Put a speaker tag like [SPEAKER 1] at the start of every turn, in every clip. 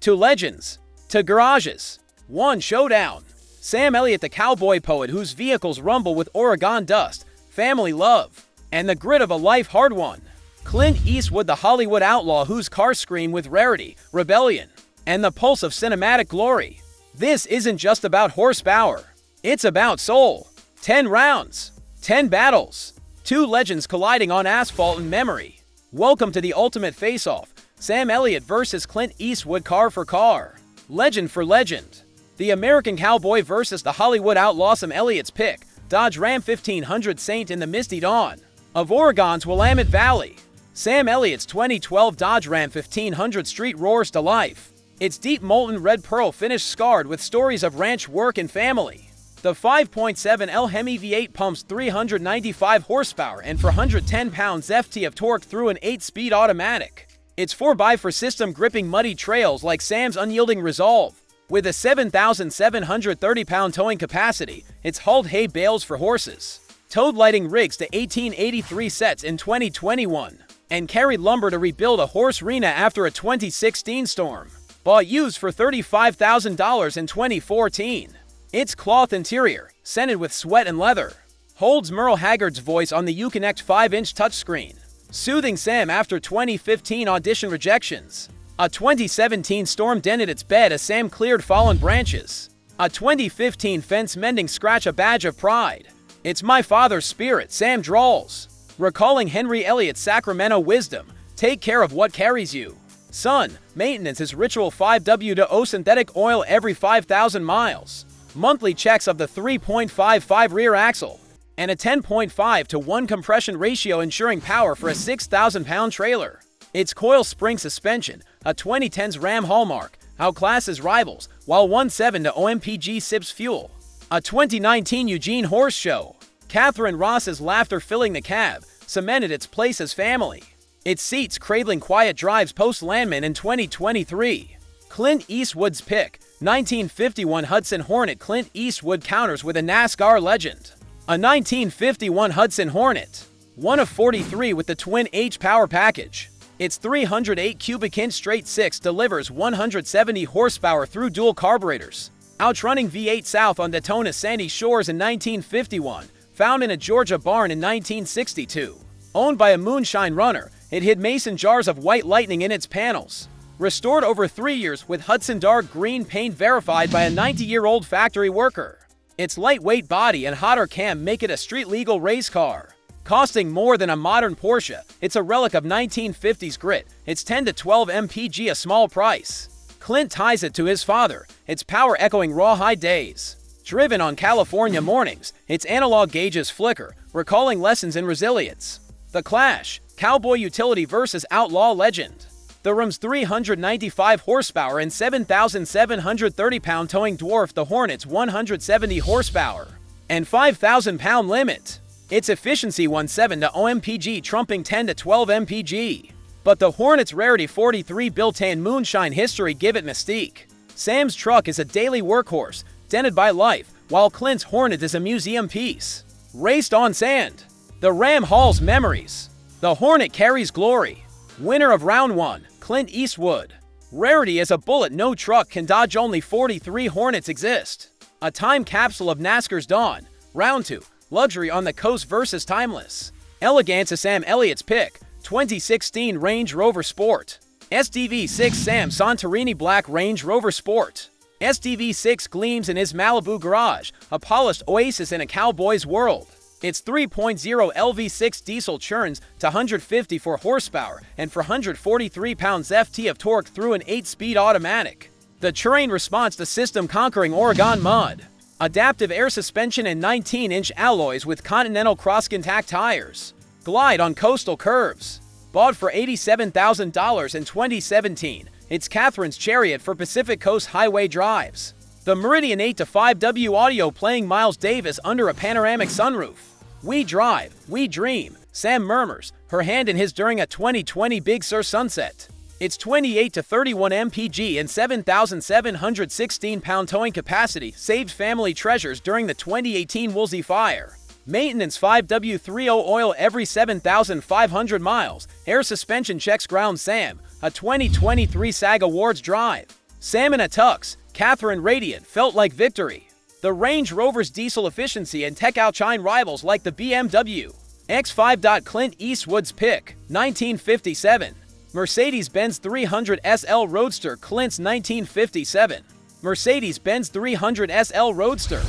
[SPEAKER 1] To legends. To garages. One showdown. Sam Elliott, the cowboy poet whose vehicles rumble with Oregon dust, family love, and the grit of a life hard-won. Clint Eastwood, the Hollywood outlaw whose cars scream with rarity, rebellion, and the pulse of cinematic glory. This isn't just about horsepower. It's about soul. 10 rounds. 10 battles. 2 legends colliding on asphalt and memory. Welcome to the ultimate face-off. Sam Elliott versus Clint Eastwood, car for car. Legend for legend. The American cowboy versus the Hollywood outlaw. Sam Elliott's pick. Dodge Ram 1500 Saint in the misty dawn of Oregon's Willamette Valley. Sam Elliott's 2012 Dodge Ram 1500 Street roars to life. Its deep molten red pearl finish scarred with stories of ranch work and family. The 5.7L Hemi V8 pumps 395 horsepower and 410 pounds-ft of torque through an 8-speed automatic. Its 4x4 system gripping muddy trails like Sam's unyielding resolve. With a 7,730-pound towing capacity, it's hauled hay bales for horses, towed lighting rigs to 1883 sets in 2021, and carried lumber to rebuild a horse arena after a 2016 storm. Bought used for $35,000 in 2014. Its cloth interior, scented with sweat and leather, holds Merle Haggard's voice on the Uconnect 5-inch touchscreen, soothing Sam after 2015 audition rejections. A 2017 storm dented its bed as Sam cleared fallen branches. A 2015 fence mending scratch, a badge of pride. It's my father's spirit, Sam drawls, recalling Henry Elliott's Sacramento wisdom. Take care of what carries you. Son, maintenance is ritual 5W2O synthetic oil every 5,000 miles. Monthly checks of the 3.55 rear axle. And a 10.5-to-1 compression ratio ensuring power for a 6,000-pound trailer. Its coil spring suspension, a 2010's Ram hallmark, outclasses rivals, while 1.7 OMPG sips fuel. A 2019 Eugene Horse Show. Catherine Ross's laughter filling the cab, cemented its place as family. Its seats cradling quiet drives post-Landman in 2023. Clint Eastwood's pick, 1951 Hudson Hornet. Clint Eastwood counters with a NASCAR legend. A 1951 Hudson Hornet. One of 43 with the twin H power package. Its 308 cubic inch straight 6 delivers 170 horsepower through dual carburetors. Outrunning V8 South on Daytona's sandy shores in 1951, found in a Georgia barn in 1962. Owned by a moonshine runner, it hid mason jars of white lightning in its panels. Restored over 3 years with Hudson dark green paint verified by a 90-year-old factory worker. Its lightweight body and hotter cam make it a street-legal race car. Costing more than a modern Porsche, it's a relic of 1950s grit. It's 10 to 12 mpg, a small price. Clint ties it to his father, its power echoing rawhide days. Driven on California mornings, its analog gauges flicker, recalling lessons in resilience. The Clash, cowboy utility versus outlaw legend. The Ram's 395 horsepower and 7,730-pound towing dwarf the Hornet's 170 horsepower and 5,000-pound limit. Its efficiency 1.7 to OMPG trumping 10 to 12 mpg. But the Hornet's rarity 43 built-in moonshine history give it mystique. Sam's truck is a daily workhorse, dented by life, while Clint's Hornet is a museum piece. Raced on sand. The Ram hauls memories. The Hornet carries glory. Winner of round 1, Clint Eastwood. Rarity as a bullet no truck can dodge, only 43 Hornets exist. A time capsule of NASCAR's dawn. Round 2. Luxury on the coast versus timeless. Elegance is Sam Elliott's pick. 2016 Range Rover Sport. SDV6 Sam Santorini Black Range Rover Sport. SDV6 gleams in his Malibu garage, a polished oasis in a cowboy's world. Its 3.0 LV6 diesel churns to 154 horsepower and 443 pounds-ft of torque through an 8-speed automatic. The terrain response to system conquering Oregon mud. Adaptive air suspension and 19-inch alloys with Continental cross-contact tires. Glide on coastal curves. Bought for $87,000 in 2017, it's Catherine's chariot for Pacific Coast highway drives. The Meridian 8-to-5W audio playing Miles Davis under a panoramic sunroof. We drive, we dream, Sam murmurs, her hand in his during a 2020 Big Sur sunset. Its 28 to 31 mpg and 7,716-pound towing capacity saved family treasures during the 2018 Woolsey fire. Maintenance 5W30 oil every 7,500 miles. Air suspension checks ground Sam, a 2023 SAG Awards drive. Sam in a tux, Catherine radiant, felt like victory. The Range Rover's diesel efficiency and tech outshine rivals like the BMW X5. Clint Eastwood's pick, 1957. Mercedes-Benz 300 SL Roadster. Clint's 1957 Mercedes-Benz 300 SL Roadster,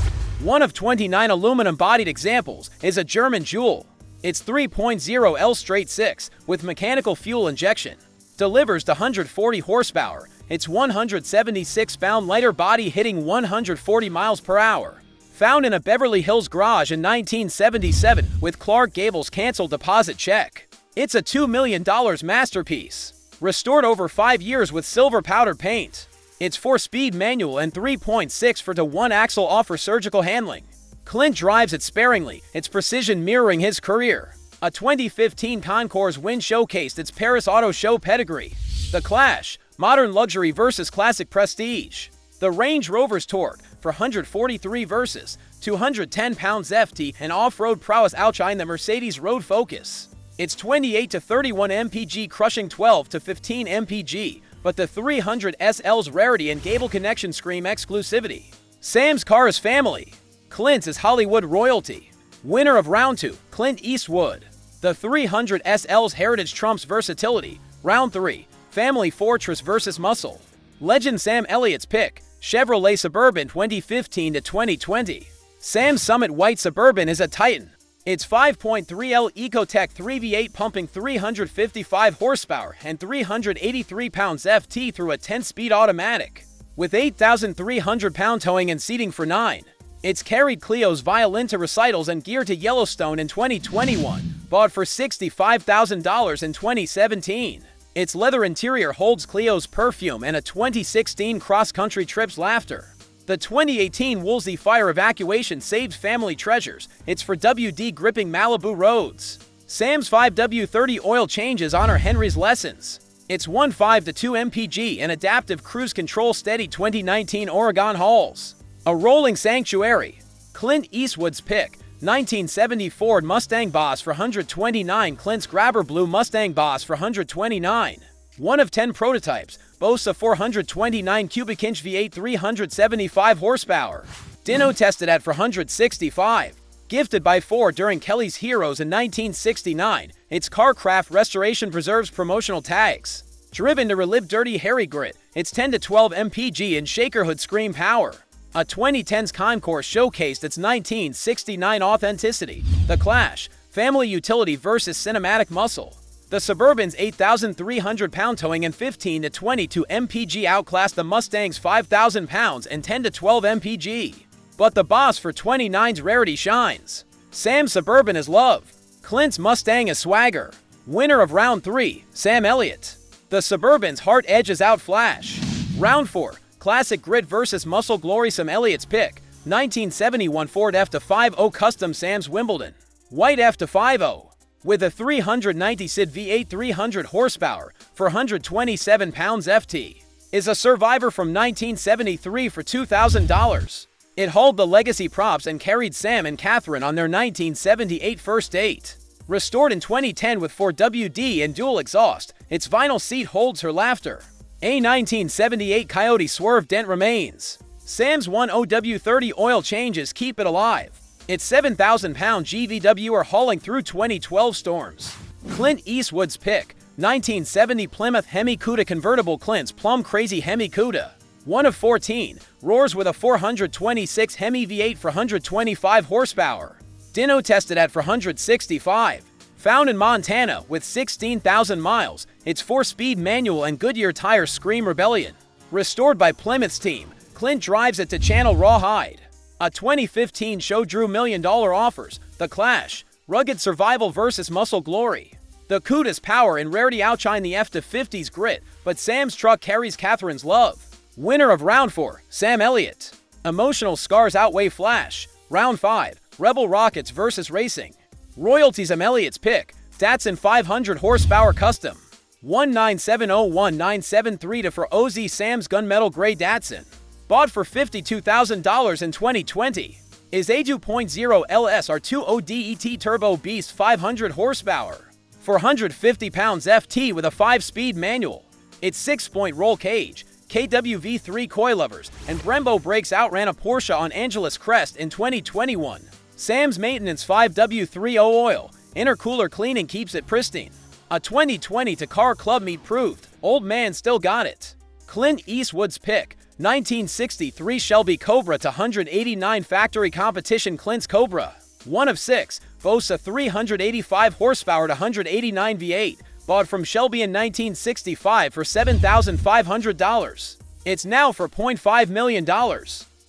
[SPEAKER 1] one of 29 aluminum-bodied examples, is a German jewel. It's 3.0 L straight 6 with mechanical fuel injection. Delivers 140 horsepower. Its 176-pound lighter body hitting 140 miles per hour. Found in a Beverly Hills garage in 1977 with Clark Gable's canceled deposit check. It's a $2 million masterpiece. Restored over 5 years with silver powder paint. It's 4-speed manual and 3.6 for to 1 axle offer surgical handling. Clint drives it sparingly, its precision mirroring his career. A 2015 Concours win showcased its Paris Auto Show pedigree. The Clash, modern luxury versus classic prestige. The Range Rover's torque, for 143 versus 210 pounds FT and off-road prowess outshine the Mercedes Road Focus. It's 28 to 31 mpg crushing 12 to 15 mpg, but the 300 SL's rarity and Gable connection scream exclusivity. Sam's car is family. Clint's is Hollywood royalty. Winner of Round 2, Clint Eastwood. The 300 SL's heritage trumps versatility. Round 3, Family Fortress versus Muscle. Legend Sam Elliott's pick, Chevrolet Suburban 2015 to 2020. Sam's Summit White Suburban is a Titan. It's 5.3L Ecotec 3V8 pumping 355 horsepower and 383 pounds FT through a 10-speed automatic. With 8,300 pound towing and seating for 9. It's carried Clio's violin to recitals and gear to Yellowstone in 2021, bought for $65,000 in 2017. Its leather interior holds Clio's perfume and a 2016 cross-country trip's laughter. The 2018 Woolsey fire evacuation saved family treasures. It's for WD gripping Malibu roads. Sam's 5W30 oil changes honor Henry's lessons. It's 1.5 to 2 mpg and adaptive cruise control steady 2019 Oregon hauls. A rolling sanctuary. Clint Eastwood's pick, 1970 Ford Mustang Boss for 129. Clint's Grabber Blue Mustang Boss for 129. One of 10 prototypes, boasts a 429 cubic inch V8 375 horsepower. Dyno tested at 465. Gifted by Ford during Kelly's Heroes in 1969, its Carcraft restoration preserves promotional tags. Driven to relive dirty hairy grit, it's 10 to 12 mpg in shakerhood scream power. A 2010's Concours showcased its 1969 authenticity. The Clash, family utility versus cinematic muscle. The Suburban's 8,300 pound towing and 15 to 22 mpg outclassed the Mustang's 5,000 pounds and 10 to 12 mpg. But the Boss for 29's rarity shines. Sam's Suburban is love. Clint's Mustang is swagger. Winner of Round 3, Sam Elliott. The Suburban's heart edges out flash. Round 4, Classic Grit versus Muscle Glory. Sam Elliott's pick, 1971 Ford F-50 Custom. Sam's Wimbledon. White F-50. With a 390 SID V8 300 horsepower for 127 pounds FT. Is a survivor from 1973 for $2,000. It hauled the legacy props and carried Sam and Catherine on their 1978 first date. Restored in 2010 with 4WD and dual exhaust, its vinyl seat holds her laughter. A 1978 Coyote Swerve dent remains. Sam's 10W30 oil changes keep it alive. Its 7,000-pound GVW are hauling through 2012 storms. Clint Eastwood's pick, 1970 Plymouth Hemi Cuda convertible. Clint's Plum Crazy Hemi Cuda. One of 14, roars with a 426 Hemi V8 for 125 horsepower. Dyno tested at 465. Found in Montana with 16,000 miles, its 4-speed manual and Goodyear tires scream rebellion. Restored by Plymouth's team, Clint drives it to channel rawhide. A 2015 show drew $1 million offers. The Clash, rugged survival versus muscle glory. The Cuda's power and rarity outshine the F-50's grit, but Sam's truck carries Catherine's love. Winner of Round 4, Sam Elliott. Emotional scars outweigh flash. Round 5, Rebel Rockets versus racing. Royalties. Sam Elliott's pick, Datsun 500 horsepower custom. 1970193 to for OZ. Sam's gunmetal gray Datsun. Bought for $52,000 in 2020. Is a 2.0 LSR2 ODET Turbo Beast 500 horsepower. 450 pounds FT with a 5-speed manual. Its 6-point roll cage, KWV3 coilovers, and Brembo brakes outran a Porsche on Angeles Crest in 2021. Sam's maintenance 5W30 oil. Intercooler cleaning keeps it pristine. A 2020 to Car Club meet proved, old man still got it. Clint Eastwood's pick. 1963 Shelby Cobra to 189 factory competition. Clint's Cobra, one of 6, boasts a 385 horsepower to 189 V8, bought from Shelby in 1965 for $7,500. It's now for $0.5 million.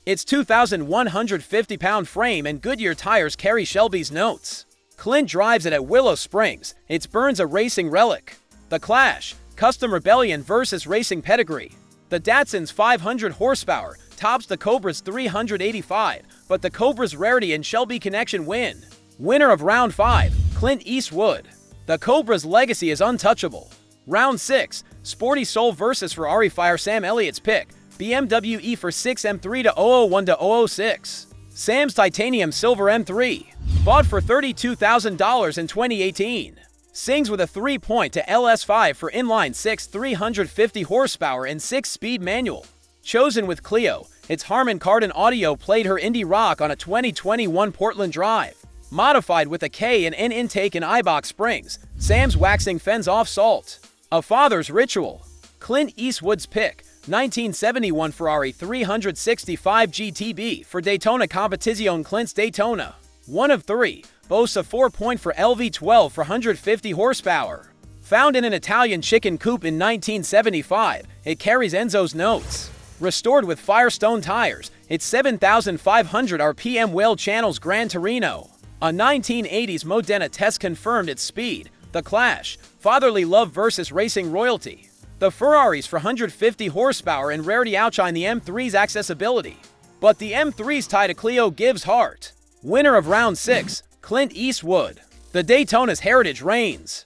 [SPEAKER 1] Its 2,150-pound frame and Goodyear tires carry Shelby's notes. Clint drives it at Willow Springs. It burns a racing relic. The Clash, custom rebellion versus racing pedigree. The Datsun's 500 horsepower tops the Cobra's 385, but the Cobra's rarity and Shelby connection win. Winner of Round 5, Clint Eastwood. The Cobra's legacy is untouchable. Round 6, Sporty Soul vs Ferrari. Fire. Sam Elliott's pick. BMW E for 6 M3 to 001 to 006. Sam's titanium silver M3, bought for $32,000 in 2018. Sings with a 3-point to LS5 for inline 6 350 horsepower and 6-speed manual. Chosen with Clio, its Harman Kardon audio played her indie rock on a 2021 Portland Drive. Modified with a K and N intake and Eibach springs, Sam's waxing fends off salt. A father's ritual. Clint Eastwood's pick. 1971 Ferrari 365 GTB for Daytona Competizione. Clint's Daytona, one of 3, boasts a 4-point for LV12 for 150 horsepower. Found in an Italian chicken coop in 1975, it carries Enzo's notes. Restored with Firestone tires, its 7,500 RPM whale channels Gran Torino. A 1980s Modena test confirmed its speed. The Clash, fatherly love versus racing royalty. The Ferraris for 150 horsepower and rarity outshine the M3's accessibility. But the M3's tie to Clio gives heart. Winner of Round 6, Clint Eastwood. The Daytona's heritage reigns.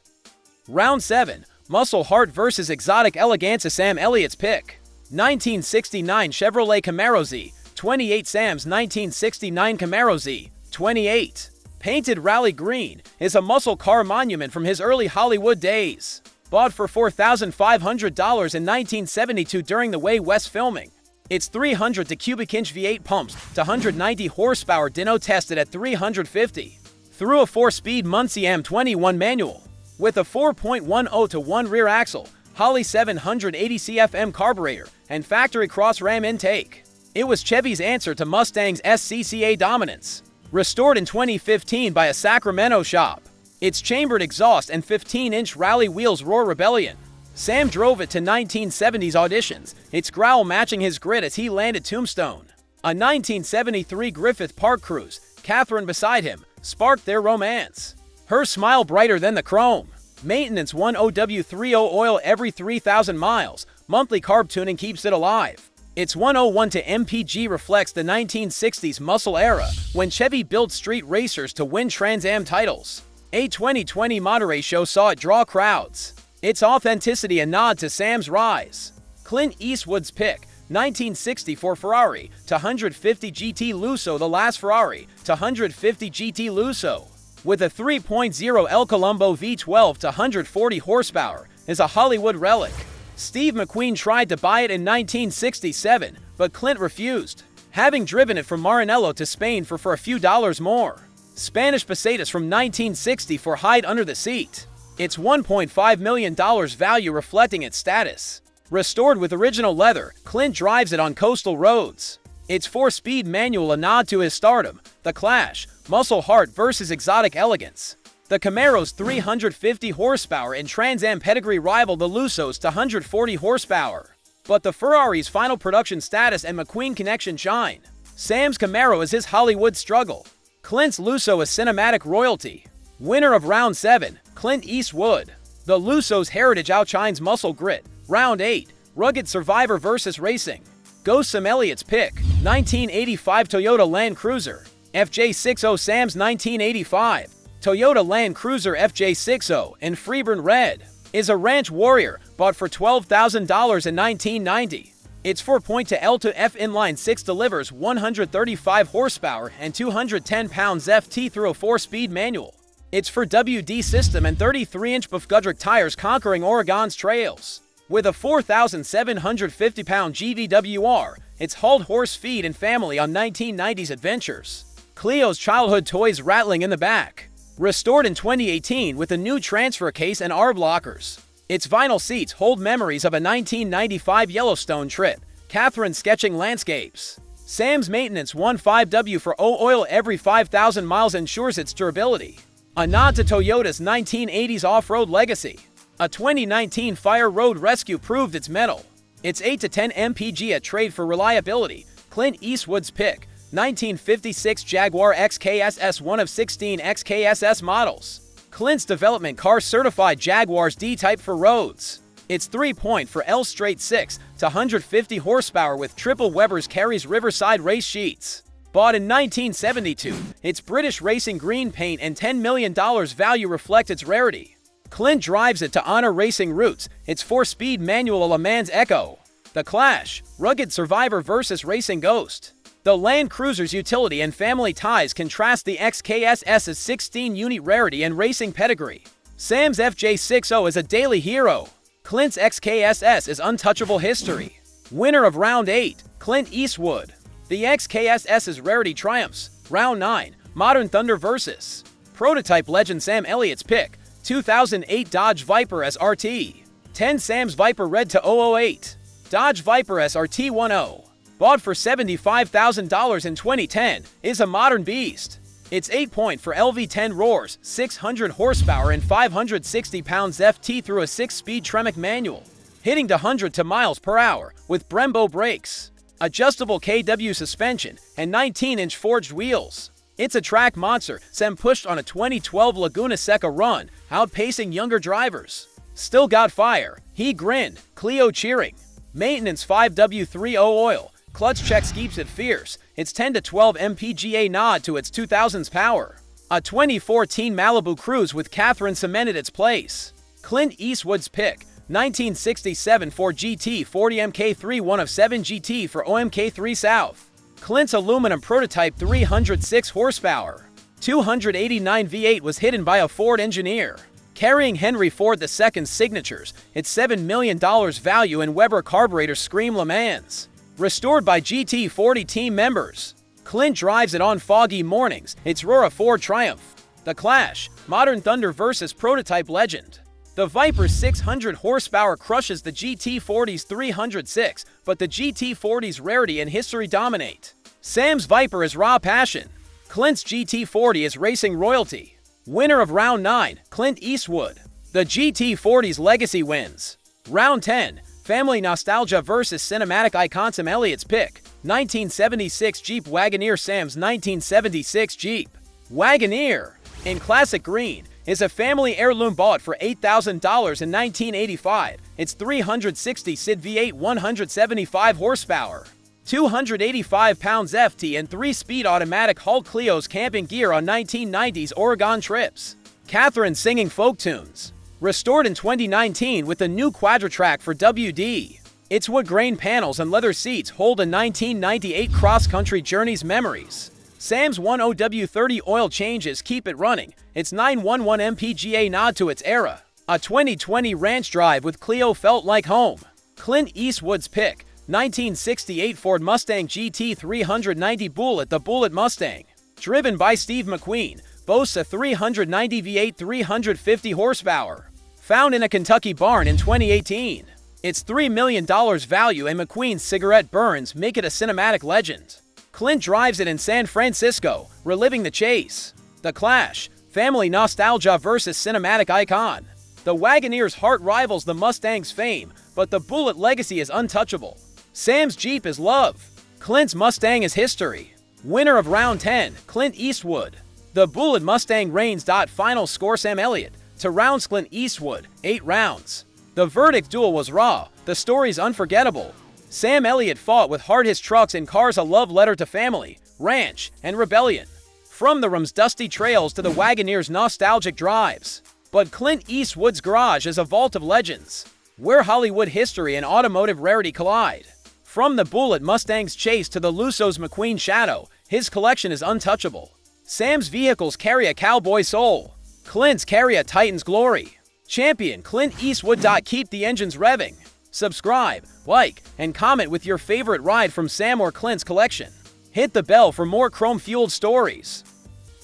[SPEAKER 1] Round 7, Muscle Heart vs Exotic Eleganza. Sam Elliott's pick. 1969 Chevrolet Camaro Z, 28 Sam's 1969 Camaro Z, 28. Painted rally green, is a muscle car monument from his early Hollywood days. Bought for $4,500 in 1972 during the Way West filming. Its 300 to cubic inch V8 pumps to 190 horsepower dyno tested at 350. Through a 4-speed Muncie M21 manual. With a 4.10 to 1 rear axle, Holley 780 CFM carburetor, and factory cross ram intake. It was Chevy's answer to Mustang's SCCA dominance. Restored in 2015 by a Sacramento shop. Its chambered exhaust and 15-inch rally wheels roar rebellion. Sam drove it to 1970s auditions, its growl matching his grit as he landed Tombstone. A 1973 Griffith Park cruise, Catherine beside him, sparked their romance. Her smile brighter than the chrome. Maintenance 1 OW30 oil every 3,000 miles. Monthly carb tuning keeps it alive. Its 101 to MPG reflects the 1960s muscle era, when Chevy built street racers to win Trans Am titles. A 2020 Monterey show saw it draw crowds. Its authenticity a nod to Sam's rise. Clint Eastwood's pick. 1964 Ferrari to 150 GT Lusso. The last Ferrari to 150 GT Lusso. With a 3.0 El Colombo V12 to 140 horsepower, is a Hollywood relic. Steve McQueen tried to buy it in 1967, but Clint refused, having driven it from Maranello to Spain for a few dollars more. Spanish Pesetas from 1964 hide under the seat. Its $1.5 million value reflecting its status. Restored with original leather, Clint drives it on coastal roads. Its 4-speed manual a nod to his stardom. The Clash, Muscle Heart vs Exotic Elegance. The Camaro's 350 horsepower and Trans Am pedigree rival the Lusso's to 140 horsepower. But the Ferrari's final production status and McQueen connection shine. Sam's Camaro is his Hollywood struggle. Clint's Lusso is cinematic royalty. Winner of Round 7, Clint Eastwood. The Lusso's heritage outshines muscle grit. Round 8, Rugged Survivor vs Racing. Goes Sam Elliott's pick. 1985 Toyota Land Cruiser FJ60. Sam's 1985 Toyota Land Cruiser FJ60 in Freeburn Red is a ranch warrior bought for $12,000 in 1990. Its 4-point to L to F inline 6 delivers 135 horsepower and 210 pounds FT through a 4-speed manual. It's for WD system and 33-inch Buff Goodrich tires conquering Oregon's trails. With a 4,750-pound GVWR, it's hauled horse feed and family on 1990s adventures. Clio's childhood toys rattling in the back. Restored in 2018 with a new transfer case and ARB lockers. Its vinyl seats hold memories of a 1995 Yellowstone trip. Catherine sketching landscapes. Sam's Maintenance 15W for oil every 5,000 miles ensures its durability. A nod to Toyota's 1980s off-road legacy. A 2019 Fire Road Rescue proved its mettle. It's 8 to 10 mpg at trade for reliability. Clint Eastwood's pick. 1956 Jaguar XKSS, one of 16 XKSS models. Clint's development car certified Jaguar's D-Type for roads. It's 3-point for L straight 6 to 150 horsepower with triple Weber's carries Riverside race sheets. Bought in 1972, its British racing green paint and $10 million value reflect its rarity. Clint drives it to honor racing roots. Its 4-speed manual Le Mans Echo. The Clash, rugged survivor versus racing ghost. The Land Cruiser's utility and family ties contrast the XKSS's 16-unit rarity and racing pedigree. Sam's FJ60 is a daily hero. Clint's XKSS is untouchable history. Winner of Round 8, Clint Eastwood. The XKSS's rarity triumphs. Round 9, Modern Thunder vs. Prototype legend Sam Elliott's pick. 2008 Dodge Viper SRT. 10 Sam's Viper Red to 008. Dodge Viper SRT 10. Bought for $75,000 in 2010, is a modern beast. It's 8-point for LV10 roars, 600 horsepower and 560 pounds FT through a 6-speed Tremec manual, hitting to 100 miles per hour with Brembo brakes, adjustable KW suspension, and 19-inch forged wheels. It's a track monster. Sam pushed on a 2012 Laguna Seca run, outpacing younger drivers. Still got fire. He grinned. Clio cheering. Maintenance 5W30 oil. Clutch checks keeps it fierce. It's 10 to 12 mpga nod to its 2000s power. A 2014 Malibu Cruise with Catherine cemented its place. Clint Eastwood's pick. 1967 Ford GT 40 MK3 one of 7 GT for OMK3 South. Clint's aluminum prototype 306 horsepower. 289 V8 was hidden by a Ford engineer. Carrying Henry Ford II's signatures, its $7 million value in Weber carburetor Scream Le Mans. Restored by GT40 team members. Clint drives it on foggy mornings. It's Rora Ford Triumph. The Clash, Modern Thunder vs. Prototype legend. The Viper's 600 horsepower crushes the GT40's 306, but the GT40's rarity and history dominate. Sam's Viper is raw passion. Clint's GT40 is racing royalty. Winner of Round 9, Clint Eastwood. The GT40's legacy wins. Round 10, Family Nostalgia vs. Cinematic Icon Sam Elliott's pick. 1976 Jeep Wagoneer Sam's 1976 Jeep Wagoneer, in classic green, is a family heirloom bought for $8,000 in 1985. It's 360 SID V8 175 horsepower, 285 pounds FT and 3-speed automatic hauled Clio's camping gear on 1990s Oregon trips. Catherine singing folk tunes. Restored in 2019 with a new Quadra-Track for WD. Its wood grain panels and leather seats hold a 1998 cross-country journey's memories. Sam's 10W30 oil changes keep it running. Its 911 mpga nod to its era. A 2020 ranch drive with Clio felt like home. Clint Eastwood's pick. 1968 Ford Mustang GT 390 Bullet. The Bullet Mustang, driven by Steve McQueen, boasts a 390 V8 350 horsepower. Found in a Kentucky barn in 2018. Its $3 million value and McQueen's cigarette burns make it a cinematic legend. Clint drives it in San Francisco, reliving the chase. The Clash, family nostalgia versus cinematic icon. The Wagoneer's heart rivals the Mustang's fame, but the Bullet legacy is untouchable. Sam's Jeep is love. Clint's Mustang is history. Winner of Round 10, Clint Eastwood. The Bullet Mustang reigns. Final score Sam Elliott to rounds Clint Eastwood, 8 rounds. The verdict duel was raw, the story's unforgettable. Sam Elliott fought with heart, his trucks and cars a love letter to family, ranch, and rebellion. From the Rum's dusty trails to the Wagoneer's nostalgic drives. But Clint Eastwood's garage is a vault of legends, where Hollywood history and automotive rarity collide. From the Bullet Mustang's chase to the Luso's McQueen shadow, his collection is untouchable. Sam's vehicles carry a cowboy soul. Clint's carry a Titan's glory. Champion Clint Eastwood. Keep the engines revving. Subscribe, like, and comment with your favorite ride from Sam or Clint's collection. Hit the bell for more chrome-fueled stories.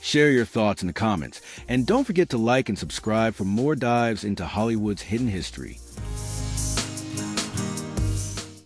[SPEAKER 2] Share your thoughts in the comments, and don't forget to like and subscribe for more dives into Hollywood's hidden history.